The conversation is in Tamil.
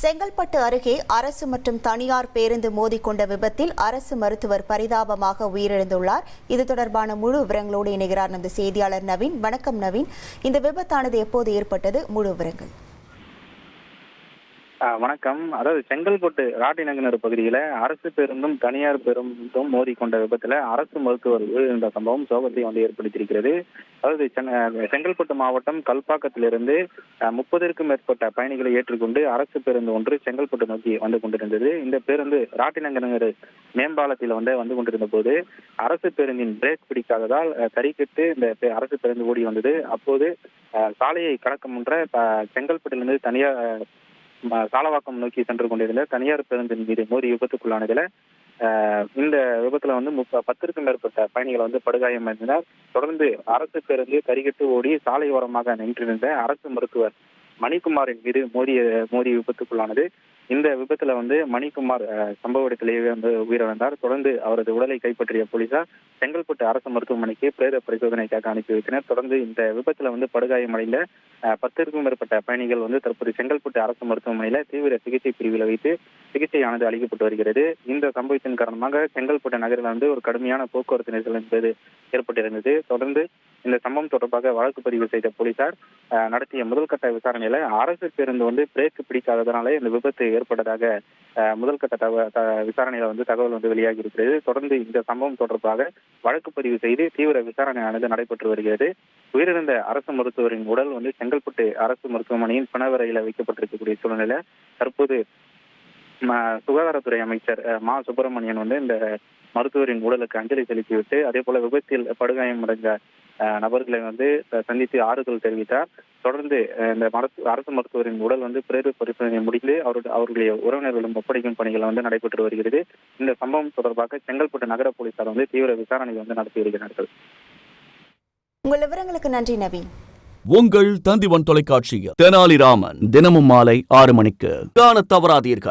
செங்கல்பட்டு அருகே அரசு மற்றும் தனியார் பேருந்து மோதிக்கொண்ட விபத்தில் அரசு மருத்துவர் பரிதாபமாக உயிரிழந்துள்ளார். இது தொடர்பான முழு விவரங்களோடு இணைகிறார் நமது செய்தியாளர் நவீன். வணக்கம் நவீன், இந்த விபத்தானது எப்போது ஏற்பட்டது? முழு விவரங்கள். வணக்கம். அதாவது செங்கல்பட்டு ராட்டிநகர் பகுதியில அரசு பேருந்தும் தனியார் பேருந்தும் மோதிக்கொண்ட விபத்துல அரசு மருத்துவர் உயிரிழந்த சம்பவம் சோகத்தை ஏற்படுத்தியிருக்கிறது. அதாவது செங்கல்பட்டு மாவட்டம் கல்பாக்கத்திலிருந்து 30க்கும் மேற்பட்ட பயணிகளை ஏற்றுக்கொண்டு அரசு பேருந்து ஒன்று செங்கல்பட்டு நோக்கி வந்து கொண்டிருந்தது. இந்த பேருந்து ராட்டிநகர் மேம்பாலத்தில் வந்து கொண்டிருந்த போது அரசு பேருந்தின் பிரேக் பிடிக்காததால் தறிக்கெட்டு இந்த அரசு பேருந்து ஓடி வந்தது. அப்போது சாலையை கடக்க முன்ற செங்கல்பட்டிலிருந்து தனியார் சாலவாக்கம் நோக்கி சென்று கொண்டிருந்த தனியார் பேருந்தின் மீது மோதி விபத்துக்குள்ளானதுல இந்த விபத்துல 10க்கும் மேற்பட்ட பயணிகள் படுகாயமடைந்தனர். தொடர்ந்து அரசு பேருந்து கரிகட்டு ஓடி சாலை ஓரமாக நின்றிருந்த அரசு மருத்துவர் மணிக்குமாரின் மீது மோதிய விபத்துக்குள்ளானது. இந்த விபத்துல மணிக்குமார் சம்பவ இடத்திலேயே உயிரிழந்தார். தொடர்ந்து அவரது உடலை கைப்பற்றிய போலீசார் செங்கல்பட்டு அரசு மருத்துவமனைக்கு பிரேத பரிசோதனைக்காக அனுப்பி வைத்தனர். தொடர்ந்து இந்த விபத்துல படுகாயமடைந்த 10க்கும் மேற்பட்ட பயணிகள் தற்போது செங்கல்பட்டு அரசு மருத்துவமனையில தீவிர சிகிச்சை பிரிவில் வைத்து சிகிச்சையானது அளிக்கப்பட்டு வருகிறது. இந்த சம்பவத்தின் காரணமாக செங்கல்பட்டு நகரில் ஒரு கடுமையான போக்குவரத்து நெரிசல் என்பது ஏற்பட்டிருந்தது. தொடர்ந்து இந்த சம்பவம் தொடர்பாக வழக்கு பதிவு செய்த போலீசார் நடத்திய முதல்கட்ட விசாரணையில அரசு பேருந்து பிரேக் பிடிக்காததனாலே இந்த விபத்து ஏற்பட்டதாக முதல்கட்ட விசாரணையில தகவல் வெளியாகி இருக்கிறது. தொடர்ந்து இந்த சம்பவம் தொடர்பாக வழக்கு பதிவு செய்து தீவிர விசாரணையானது நடைபெற்று வருகிறது. உயிரிழந்த அரசு மருத்துவரின் உடல் செங்கல்பட்டு அரசு மருத்துவமனையின் பிணவரையில வைக்கப்பட்டிருக்கக்கூடிய சூழ்நிலை தற்போது சுகாதாரத்துறை அமைச்சர் மா சுப்பிரமணியன் இந்த மருத்துவரின் உடலுக்கு அஞ்சலி செலுத்திவிட்டு அதே போல விபத்தில் படுகாயமடைந்த நபர்களை சந்தித்து ஆறுதல் தெரிவித்தார். தொடர்ந்து இந்த அரசு மருத்துவரின் உடல் பிரேத பரிசோதனை முடிந்து அவர்களுடைய உறவினர்களும் ஒப்படைக்கும் பணிகள் நடைபெற்று வருகிறது. இந்த சம்பவம் தொடர்பாக செங்கல்பட்டு நகர போலீசார் தீவிர விசாரணை நடத்தி வருகிறார்கள். உங்கள் விவரங்களுக்கு நன்றி நவீன். உங்கள் தந்திவன் தொலைக்காட்சியில் தெனாலிராமன் தினமும் மாலை 6 மணிக்கு காண தவறாதீர்கள்.